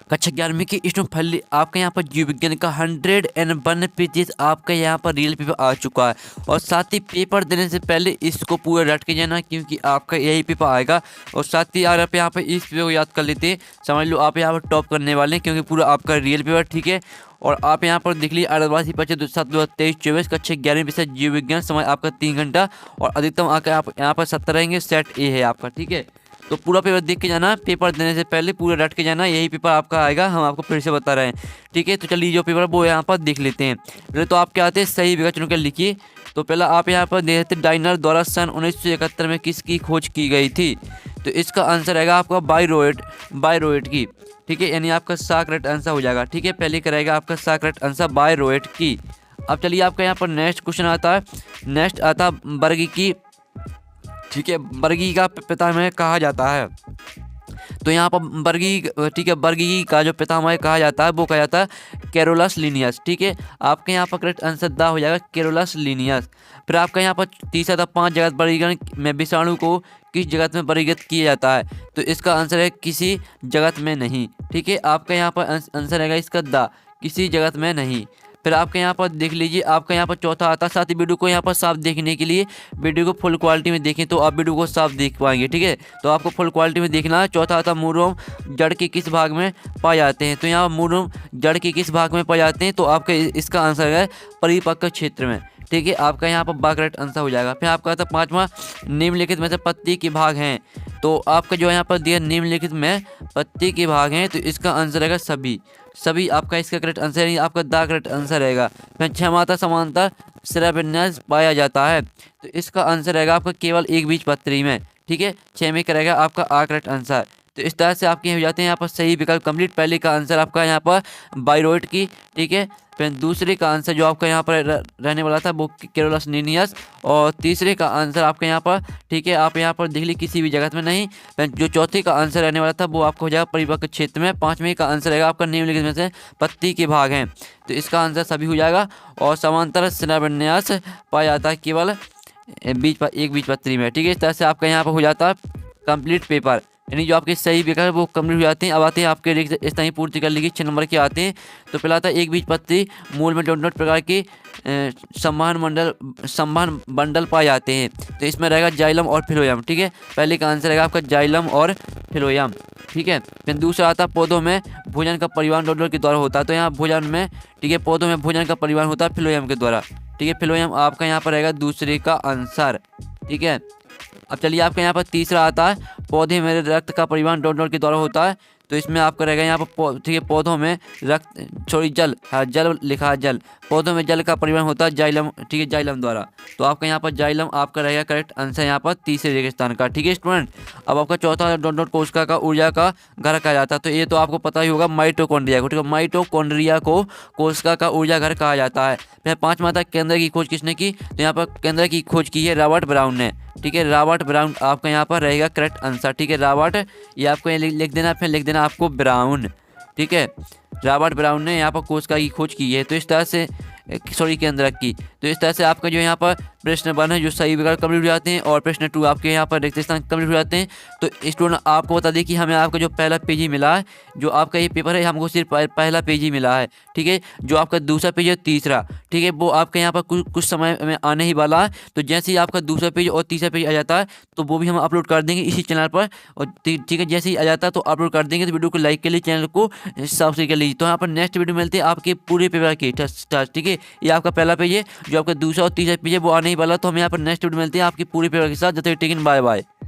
कक्षा 11वीं की स्टूडेंट फाइनली आपका यहाँ पर जीव विज्ञान का 101 पेजेस आपका यहाँ पर रियल पेपर आ चुका है। और साथ ही पेपर देने से पहले इसको पूरा रट के जाना, क्योंकि आपका यही पेपर आएगा। और साथ ही अगर आप यहाँ पर इस पेपर को याद कर लेते हैं, समझ लो आप यहाँ पर टॉप करने वाले हैं, क्योंकि पूरा आपका रियल पेपर ठीक है। और आप यहाँ पर देख लीजिए 28/7/2023 कक्षा 11वीं विषय जीव विज्ञान, समय आपका 3 घंटा और अधिकतम आकर आप यहाँ पर 70 रहेंगे। सेट ए है आपका, ठीक है। तो पूरा पेपर देख के जाना, पेपर देने से पहले पूरा रट के जाना, यही पेपर आपका आएगा, हम आपको फिर से बता रहे हैं, ठीक है। तो चलिए जो पेपर वो यहाँ पर देख लेते हैं। पहले तो आप क्या आते हैं, सही विकल्प चुन कर लिखिए। तो पहला आप यहाँ पर देखते डाइनर द्वारा सन 1971 में किसकी खोज की गई थी। तो इसका आंसर रहेगा आपका बायरोएट की, ठीक है, यानी आपका सा करेक्ट आंसर हो जाएगा, ठीक है। पहले का रहेगा आपका सा करेक्ट आंसर बायरोएट की। अब चलिए आपका यहाँ पर नेक्स्ट क्वेश्चन आता है, नेक्स्ट आता बर्गी की, ठीक है। बर्गी का पितामह कहा जाता है। तो यहाँ पर बर्गी, ठीक है, बर्गी का जो पितामह कहा जाता है वो कहा जाता है कैरोलस लिनियस, ठीक है। आपके यहाँ पर करेक्ट आंसर दा हो जाएगा कैरोलस लिनियस। फिर आपका यहाँ पर तीसरा था 5 जगत वर्गीकरण में विषाणु को किस जगत में वर्गीकृत किया जाता है। तो इसका आंसर है किसी जगत में नहीं, ठीक है। आपका यहाँ पर आंसर रहेगा इसका दा, किसी जगत में नहीं। फिर आपके यहाँ पर देख लीजिए, आपका यहाँ पर चौथा आता है, साथ ही वीडियो को यहाँ पर साफ देखने के लिए वीडियो को फुल क्वालिटी में देखें तो आप वीडियो को साफ देख पाएंगे, ठीक है। तो आपको फुल क्वालिटी में देखना है। चौथा आता मूरोम जड़ के किस भाग में पाए जाते हैं। तो यहाँ मूरोम जड़ के किस भाग में पाए जाते हैं, तो आपका इसका आंसर है परिपक्व क्षेत्र में, ठीक है। आपका यहाँ पर बा करेक्ट आंसर हो जाएगा। फिर आपका आता पाँचवा निम्नलिखित में से पत्ती के भाग हैं। तो आपका जो यहाँ पर दिया निम्नलिखित में पत्ती के भाग हैं, तो इसका आंसर रहेगा सभी आपका इसका करेक्ट आंसर है, आपका दा करेक्ट आंसर रहेगा। फिर क्षमता समानता शिराविन्यास पाया जाता है। तो इसका आंसर रहेगा आपका केवल एक बीजपत्री में, ठीक है। 6 में करेगा आपका आ करेक्ट आंसर। तो इस तरह से आपके हो जाते हैं यहाँ पर सही विकल्प कंप्लीट। पहले का आंसर आपका यहाँ पर बायरोइड की, ठीक है। फिर दूसरे का आंसर जो आपका यहाँ पर रहने वाला था वो कैरोलस लिनियस। और तीसरे का आंसर आपका यहाँ पर, ठीक है, आप यहाँ पर देख लीजिए किसी भी जगत में नहीं। फिर जो चौथे का आंसर रहने वाला था वो आपको हो जाएगा परिपक्व क्षेत्र में। 5वें का आंसर रहेगा आपका निम्नलिखित में से पत्ती के भाग हैं। तो इसका आंसर सभी हो जाएगा। और समांतर शिलान्यास पाया जाता है केवल एक बीजपत्री में, ठीक है। इस तरह से आपका यहाँ पर हो जाता है कंप्लीट पेपर, यानी जो आपके सही विकल्प वो कंप्लीट हो जाते हैं। अब आते हैं आपके इस तरह पूर्ति कर लीजिए। 6 नंबर के आते हैं। तो पहला आता है एक बीजपत्री मूल में डॉट प्रकार के संवहन बंडल पाए जाते हैं। तो इसमें रहेगा जाइलम और फिलोयम, ठीक है। पहले का आंसर रहेगा आपका जाइलम और फिलोयम, ठीक है। फिर दूसरा आता है पौधों में भोजन का परिवहन डॉट के द्वारा होता है। तो यहाँ भोजन में, ठीक है, पौधों में भोजन का परिवहन होता है फिलोयम के द्वारा, ठीक है। फिलोयम आपका यहाँ पर रहेगा दूसरे का आंसर, ठीक है। अब चलिए आपके यहाँ पर तीसरा आता है पौधे में रक्त का परिवहन डॉट के द्वारा होता है। तो इसमें आपका रहेगा यहाँ पर, ठीक है, पौधों में रक्त जल, हाँ जल लिखा है जल, पौधों में जल का परिवहन होता है जाइलम, ठीक है, जाइलम द्वारा। तो आपका यहाँ पर जाइलम आपका रहेगा करेक्ट आंसर यहाँ पर तीसरे स्थान का, ठीक है स्टूडेंट। अब आपका चौथा डॉट कोशिका का ऊर्जा का घर कहा जाता है। तो ये तो आपको पता ही होगा माइटोकॉन्ड्रिया को, ठीक है। माइटोकॉन्ड्रिया को कोशिका का ऊर्जा घर कहा जाता है। फिर 5वां था केंद्र की खोज किसने की। तो यहाँ पर केंद्र की खोज की है रॉबर्ट ब्राउन ने, ठीक है। रॉबर्ट ब्राउन आपका यहाँ पर रहेगा करेक्ट आंसर, ठीक है। रॉबर्ट ये आपको लिख देना, फिर लिख देना आपको ब्राउन, ठीक है। रॉबर्ट ब्राउन ने यहाँ पर कोशिका की खोज की है। तो इस तरह से केंद्रक की। तो इस तरह से आपका जो यहाँ पर प्रश्न 1 है जो सही विकल्प कंप्लीट हो जाते हैं, और प्रश्न 2 आपके यहाँ पर रिक्त स्थान कंप्लीट हो जाते हैं। तो स्टूडेंट आपको बता दें कि हमें आपका जो पहला पेज ही मिला है, जो आपका ये पेपर है हमको सिर्फ पहला पेज ही मिला है, ठीक है। जो आपका दूसरा पेज है तीसरा, ठीक है, वो आपके यहाँ पर कुछ समय में आने ही वाला है। तो जैसे ही आपका दूसरा पेज और तीसरा पेज आ जाता है तो वो भी हम अपलोड कर देंगे इसी चैनल पर। और ठीक है, जैसे ही आ जाता है तो अपलोड कर देंगे। तो वीडियो को लाइक के लिए, चैनल को सब्सक्राइब कर लीजिए। तो यहाँ पर नेक्स्ट वीडियो मिलते हैं आपके पूरे पेपर की, ठीक है। ये आपका पहला पेज है, जो आपका दूसरा और तीसरा पेज है वो आने ही वाला। तो हम यहाँ पर नेक्स्ट वीडियो मिलते हैं आपके पूरे पेपर के साथ। जब तक टेकिन बाय बाय।